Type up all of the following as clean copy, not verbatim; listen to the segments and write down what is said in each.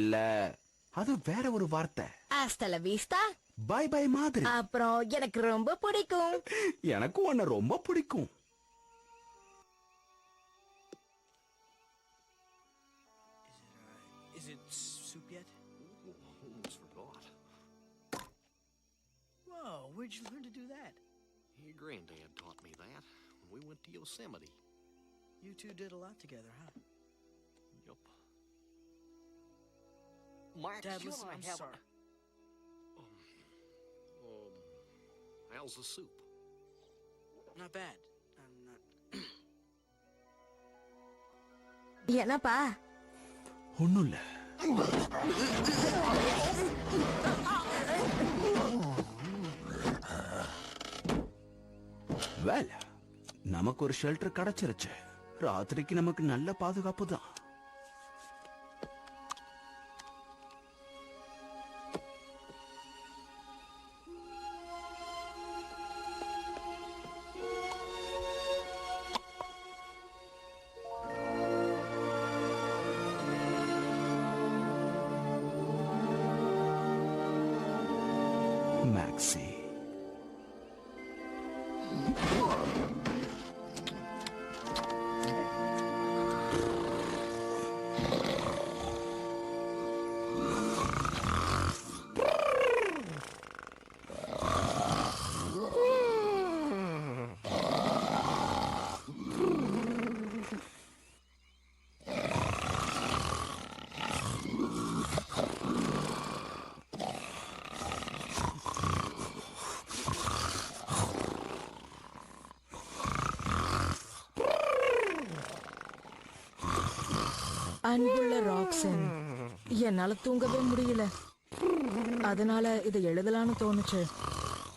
இல்ல, அது வேற ஒரு வார்த்தை. ஹasta la vista. பை பை மாதிரி. அப்புறம் எனக்கு ரொம்ப பிடிக்கும். எனக்கு உன்னை ரொம்ப பிடிக்கும். Is it soup yet? Almost forgot. Whoa, where'd you learn to do that? Your granddad taught me that when we went to Yosemite. You two did a lot together, huh? Yup. Max, Dad, you listen, and I I'm have sorry. How's the soup? Not bad. I'm not... என்னப்பா? ஒண்ணும் இல்ல. வேலை நமக்கு ஒரு shelter கிடைச்சிருச்சு. ராத்திரிக்கு நமக்கு நல்ல பாதுகாப்பு தான். Maxie. அன்புள்ள ராக்சன், என்னால தூங்கவே முடியல. அதனால இதை எழுதலான்னு தோணுச்சு.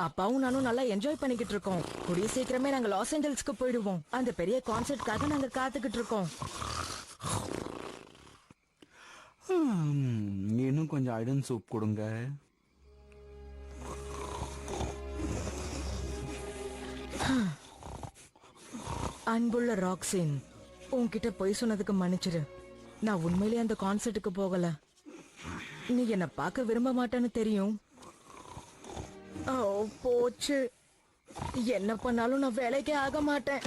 அப்பாவும் நானும் நல்லா என்ஜாய் பண்ணிக்கிட்டு இருக்கோம். கூடிய சீக்கிரமே நாங்க லாஸ் ஏஞ்சல்ஸ்க்கு போயிடுவோம். அந்த பெரிய கான்சர்ட்காக நாங்க காத்துக்கிட்டு இருக்கோம். இன்னும் கொஞ்சம் ஐடன் சூப் கொடுங்க. அன்புள்ள ராக்சின், உன்கிட்ட பொய் சொன்னதுக்கு மன்னிச்சிரு. நான் உண்மையிலேயே அந்த கான்சர்ட்டுக்கு போகல. நீ என்ன பார்க்க விரும்ப மாட்டேன்னு தெரியும். போச்சு. என்ன பண்ணாலும் நான் வேலைக்கே ஆக மாட்டேன்.